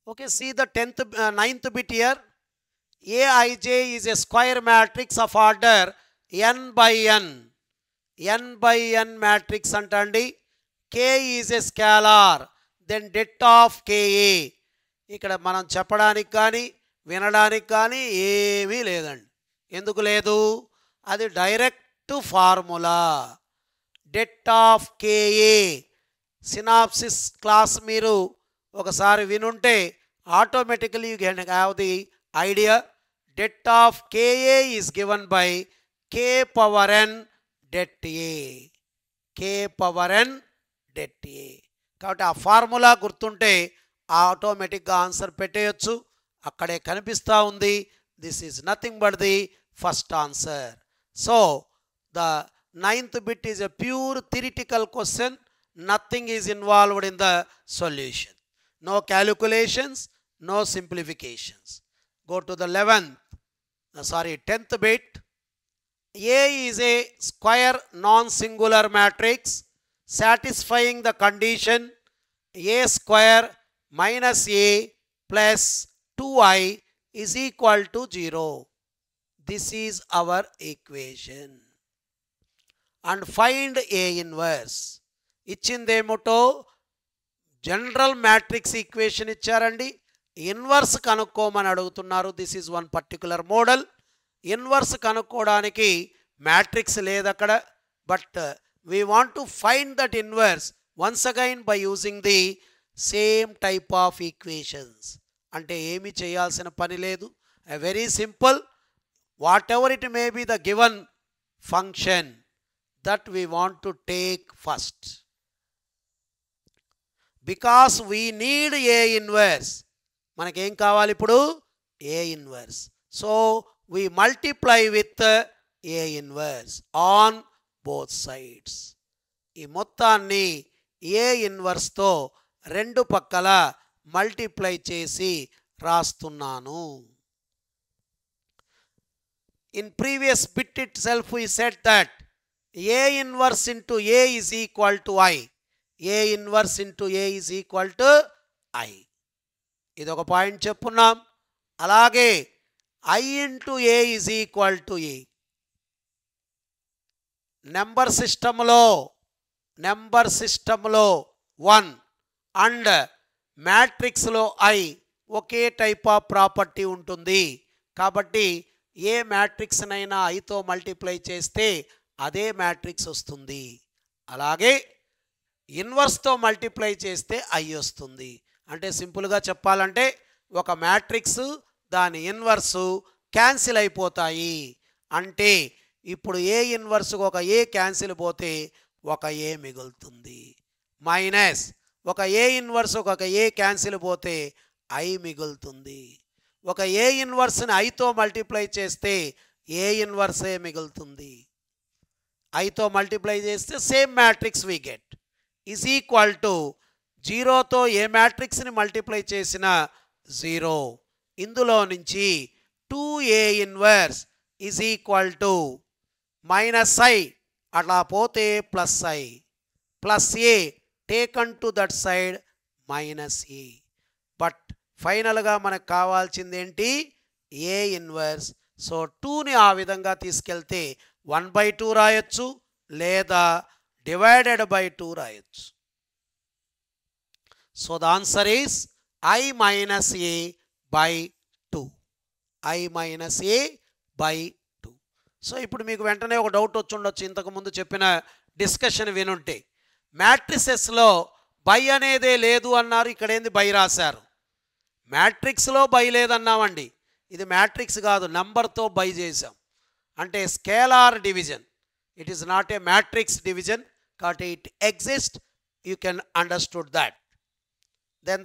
Okay, see the 9th bit here. Aij is a square matrix of order n by n. n by n matrix antandi. K is a scalar. Then det of Ka. ఇక్కడ మనం చెప్పడానికి కానీ వినడానికి కానీ ఏమీ లేదండి. ఎందుకు లేదు? అది direct formula. det of Ka. Synopsis class మీరు ఒకసారి వినుంటే automatically you can have the idea. det of Ka is given by k power n det A. k power n det A. కాబట్టి ఆ ఫార్ములా గుర్తుంటే ఆటోమేటిక్గా ఆన్సర్ పెట్టేయచ్చు. అక్కడే కనిపిస్తూ ఉంది. This is nothing but the first answer. So the 9th bit is a pure theoretical question. Nothing is involved in the solution. No calculations, no simplifications. Go to the 10th bit. A is a square non-singular matrix satisfying the condition A square minus A plus 2i is equal to 0. This is our equation. And find A inverse. ఇచ్చిందేమిటో general matrix equation ఇచ్చారండి. Inverse కనుక్కోమని అడుగుతున్నారు. This is one particular model. Inverse కనుక్కోవడానికి matrix లేదు అక్కడ. But we want to find that inverse once again by using the same type of equations. అంటే ఏమి చేయాల్సిన పని లేదు. Very simple. Whatever it may be the given function that we want to take first, because we need A inverse. మనకి ఏం కావాలి ఇప్పుడు? A inverse. So we multiply with A inverse on both sides. ఈ మొత్తాన్ని A inverse తో రెండు పక్కల multiply చేసి రాస్తున్నాను. In previous bit itself we said that A inverse into A is equal to I. A inverse into A is equal to I. ఇది ఒక point చెప్పున్నాం. అలాగే I into A is equal to A. Number సిస్టంలో 1 and మ్యాట్రిక్స్లో I ఒకే type of property ఉంటుంది. కాబట్టి ఏ మ్యాట్రిక్స్నైనా ఐతో multiply చేస్తే అదే మ్యాట్రిక్స్ వస్తుంది. అలాగే ఇన్వర్స్తో మల్టిప్లై చేస్తే ఐ వస్తుంది. అంటే సింపుల్గా చెప్పాలంటే ఒక మ్యాట్రిక్స్ దాని ఇన్వర్సు క్యాన్సిల్ అయిపోతాయి. అంటే ఇప్పుడు ఏ ఇన్వర్స్కి ఒక ఏ క్యాన్సిల్ పోతే ఒక ఏ మిగులుతుంది. మైనస్ ఒక ఏ ఇన్వర్స్ ఒక ఏ క్యాన్సిల్ పోతే ఐ మిగులుతుంది. ఒక ఏ ఇన్వర్స్ని ఐతో మల్టిప్లై చేస్తే ఏ ఇన్వర్సే మిగులుతుంది. ఐతో మల్టిప్లై చేస్తే same matrix we get is equal to 0తో ఏ మ్యాట్రిక్స్ని మల్టిప్లై చేసిన 0. ఇందులో నుంచి 2A inverse is equal to minus I అట్లా పోతే plus I plus A taken to that side minus A. But ఫైనల్గా మనకు కావాల్సింది ఏంటి? ఏ ఇన్వర్స్. సో 2ని ఆ విధంగా తీసుకెళ్తే 1/2 రాయొచ్చు లేదా డివైడెడ్ బై 2 రాయొచ్చు. So the answer is I minus A by 2. I minus A by 2. So ఇప్పుడు మీకు వెంటనే ఒక డౌట్ వచ్చి ఉండొచ్చు. ఇంతకుముందు చెప్పిన డిస్కషన్ వినుంటే మ్యాట్రిసెస్లో బై అనేదే లేదు అన్నారు. ఇక్కడ ఏంది బై రాశారు. మ్యాట్రిక్స్లో బై లేదన్నామండి. ఇది మ్యాట్రిక్స్ కాదు, నంబర్తో బై చేసాం. అంటే scalar division. It is not a matrix division. కాబట్టి it exist. You can understood that. Then